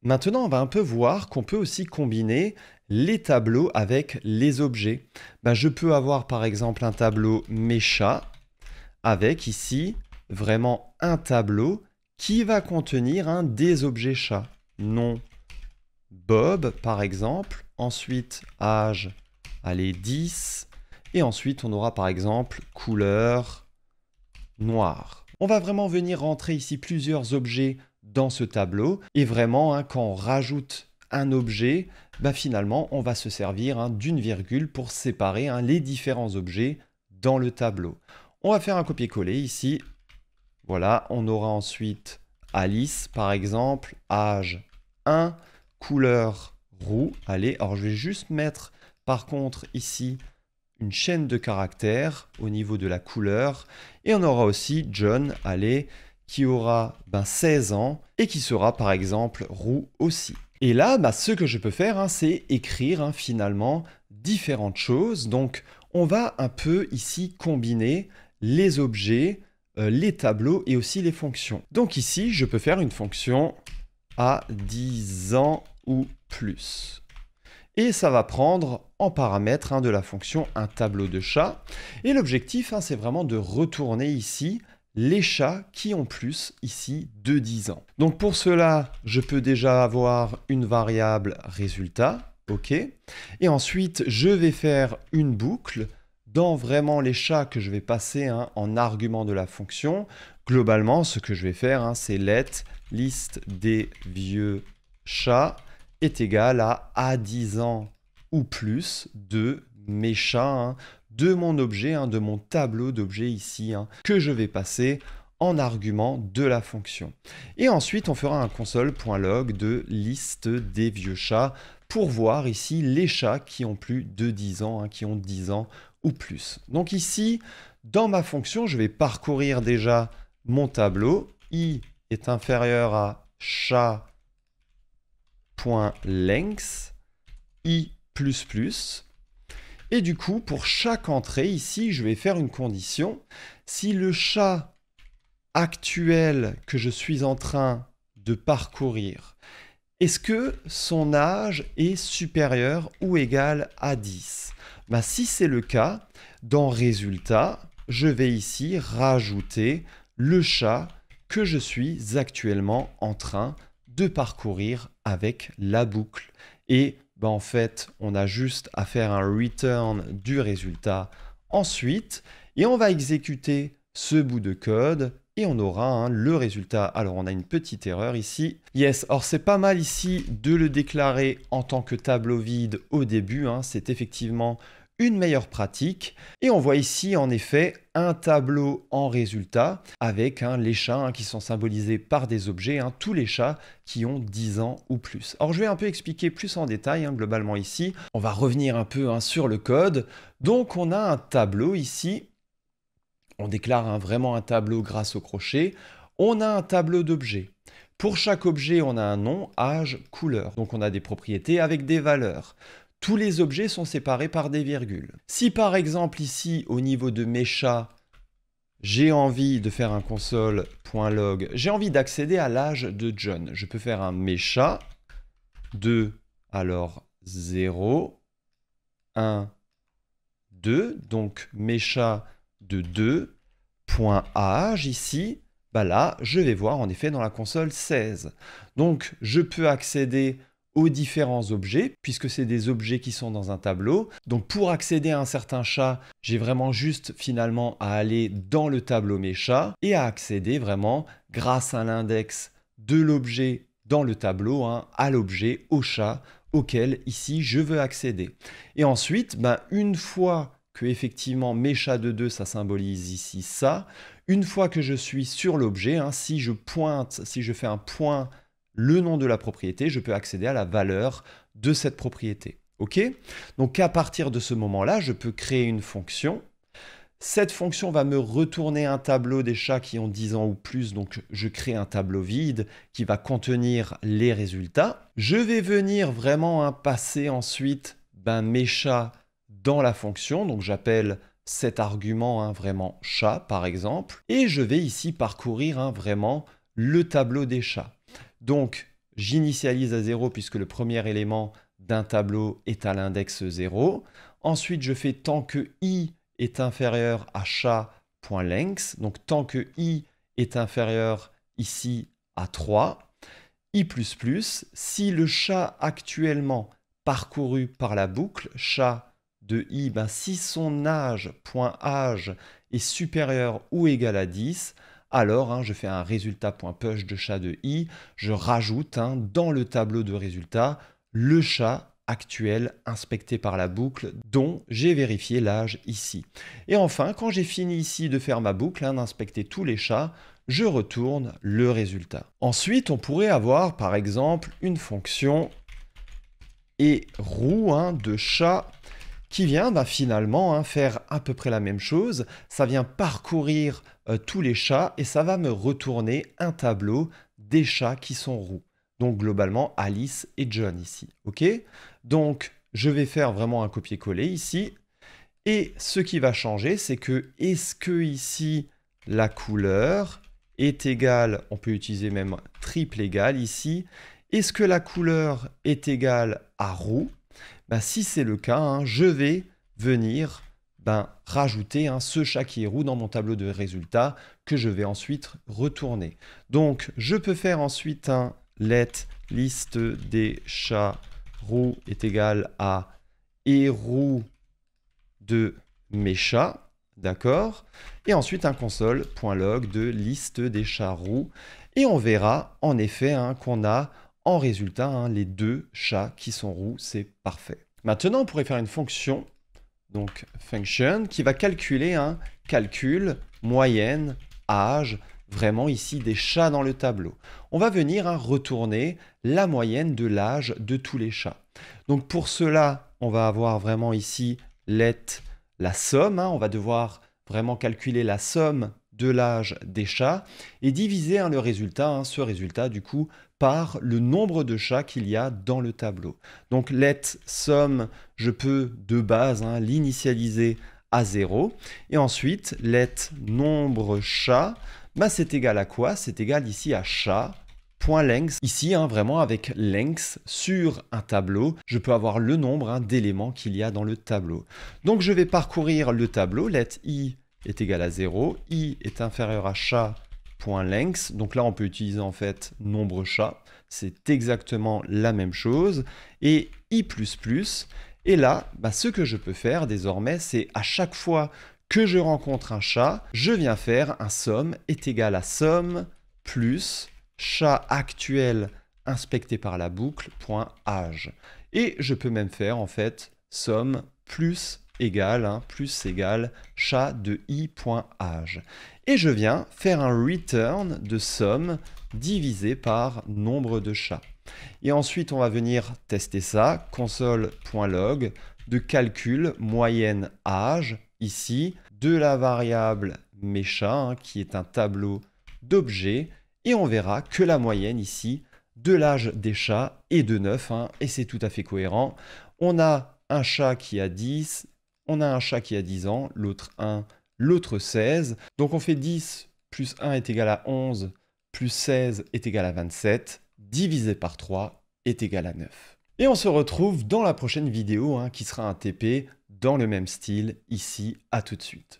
Maintenant, on va un peu voir qu'on peut aussi combiner les tableaux avec les objets. Je peux avoir par exemple un tableau mes chats avec ici vraiment un tableau qui va contenir des objets chats. Nom Bob par exemple, ensuite âge, allez 10, et ensuite on aura par exemple couleur noir. On va vraiment venir rentrer ici plusieurs objets dans ce tableau et vraiment quand on rajoute un objet, finalement on va se servir d'une virgule pour séparer les différents objets dans le tableau. On va faire un copier-coller ici. Voilà, on aura ensuite Alice par exemple, âge 1, couleur roux. Allez, alors je vais juste mettre par contre ici une chaîne de caractères au niveau de la couleur. Et on aura aussi John, allez, qui aura 16 ans et qui sera par exemple roux aussi. Et là, ce que je peux faire, c'est écrire finalement différentes choses. Donc, on va un peu ici combiner les objets, les tableaux et aussi les fonctions. Donc ici, je peux faire une fonction à 10 ans ou plus. Et ça va prendre en paramètre de la fonction un tableau de chats. Et l'objectif, c'est vraiment de retourner ici les chats qui ont plus ici de 10 ans. Donc pour cela, je peux déjà avoir une variable résultat. OK. Et ensuite, je vais faire une boucle dans vraiment les chats que je vais passer en argument de la fonction. Globalement, ce que je vais faire, c'est let liste des vieux chats est égal à 10 ans ou plus de mes chats, de mon objet, de mon tableau d'objets ici, que je vais passer en argument de la fonction. Et ensuite, on fera un console.log de liste des vieux chats pour voir ici les chats qui ont plus de 10 ans, qui ont 10 ans ou plus. Donc ici, dans ma fonction, je vais parcourir déjà mon tableau. I est inférieur à chat.length, i++. Et du coup, pour chaque entrée, ici, je vais faire une condition. Si le chat actuel que je suis en train de parcourir, est-ce que son âge est supérieur ou égal à 10 ? Si c'est le cas, dans résultat, je vais ici rajouter le chat que je suis actuellement en train de parcourir avec la boucle. Et en fait, on a juste à faire un return du résultat ensuite, et on va exécuter ce bout de code, et on aura le résultat. Alors, on a une petite erreur ici. Yes, alors c'est pas mal ici de le déclarer en tant que tableau vide au début. C'est effectivement une meilleure pratique. Et on voit ici, en effet, un tableau en résultat avec les chats qui sont symbolisés par des objets, tous les chats qui ont 10 ans ou plus. Alors, je vais un peu expliquer plus en détail, globalement ici. On va revenir un peu sur le code. Donc, on a un tableau ici. On déclare vraiment un tableau grâce au crochet. On a un tableau d'objets. Pour chaque objet, on a un nom, âge, couleur. Donc on a des propriétés avec des valeurs. Tous les objets sont séparés par des virgules. Si par exemple ici, au niveau de mes chats, j'ai envie de faire un console.log, j'ai envie d'accéder à l'âge de John. Je peux faire un mes chats de, alors 0, 1, 2. Donc mes chats de 2, point âge ici, là, je vais voir en effet dans la console 16. Donc, je peux accéder aux différents objets, puisque c'est des objets qui sont dans un tableau. Donc, pour accéder à un certain chat, j'ai vraiment juste finalement à aller dans le tableau mes chats et à accéder vraiment, grâce à l'index de l'objet dans le tableau, à l'objet, au chat, auquel ici je veux accéder. Et ensuite, une fois que effectivement mes chats de 2, ça symbolise ici ça. Une fois que je suis sur l'objet, si je pointe, si je fais un point, le nom de la propriété, je peux accéder à la valeur de cette propriété. OK ? Donc à partir de ce moment-là, je peux créer une fonction. Cette fonction va me retourner un tableau des chats qui ont 10 ans ou plus, donc je crée un tableau vide qui va contenir les résultats. Je vais venir vraiment passer ensuite mes chats dans la fonction, donc j'appelle cet argument vraiment chat par exemple, et je vais ici parcourir vraiment le tableau des chats. Donc j'initialise à 0 puisque le premier élément d'un tableau est à l'index 0. Ensuite, je fais tant que i est inférieur à chat.length, donc tant que i est inférieur ici à 3. I++, si le chat actuellement parcouru par la boucle, chat de i, si son âge.âge est supérieur ou égal à 10, alors je fais un résultat.push de chat de i, je rajoute dans le tableau de résultats le chat actuel inspecté par la boucle dont j'ai vérifié l'âge ici. Et enfin, quand j'ai fini ici de faire ma boucle, d'inspecter tous les chats, je retourne le résultat. Ensuite, on pourrait avoir par exemple une fonction et roue de chat qui vient finalement faire à peu près la même chose. Ça vient parcourir tous les chats et ça va me retourner un tableau des chats qui sont roux. Donc globalement, Alice et John ici. Ok ? Donc je vais faire vraiment un copier-coller ici. Et ce qui va changer, c'est que est-ce que ici la couleur est égale, on peut utiliser même triple égal ici, est-ce que la couleur est égale à roux? Si c'est le cas, je vais venir rajouter ce chat qui est roux dans mon tableau de résultats que je vais ensuite retourner. Donc je peux faire ensuite un let liste des chats roux est égal à et roux de mes chats, d'accord? Et ensuite un console.log de liste des chats roux. Et on verra en effet qu'on a en résultat les deux chats qui sont roux, c'est parfait. Maintenant, on pourrait faire une fonction, donc function, qui va calculer un calcul moyenne, âge, vraiment ici des chats dans le tableau. On va venir retourner la moyenne de l'âge de tous les chats. Donc pour cela, on va avoir vraiment ici let la somme, on va devoir vraiment calculer la somme de l'âge des chats et diviser le résultat, ce résultat du coup, par le nombre de chats qu'il y a dans le tableau. Donc let somme, je peux de base l'initialiser à 0 et ensuite let nombre chat, c'est égal à quoi? C'est égal ici à chat.length. Ici, vraiment avec length sur un tableau, je peux avoir le nombre d'éléments qu'il y a dans le tableau. Donc je vais parcourir le tableau, let i est égal à 0, i est inférieur à chat.length, donc là on peut utiliser en fait nombre chat, c'est exactement la même chose, et i++, et là, ce que je peux faire désormais, c'est à chaque fois que je rencontre un chat, je viens faire un somme est égal à somme plus chat actuel inspecté par la boucle, point âge. Et je peux même faire en fait somme plus égale, plus égale chat de i.âge. Et je viens faire un return de somme divisé par nombre de chats. Et ensuite, on va venir tester ça, console.log de calcul moyenne âge, ici, de la variable mes chats, qui est un tableau d'objets, et on verra que la moyenne ici de l'âge des chats est de 9, et c'est tout à fait cohérent. On a un chat qui a 10, on a un chat qui a 10 ans, l'autre 1, l'autre 16. Donc on fait 10 plus 1 est égal à 11, plus 16 est égal à 27, divisé par 3 est égal à 9. Et on se retrouve dans la prochaine vidéo qui sera un TP dans le même style ici. À tout de suite.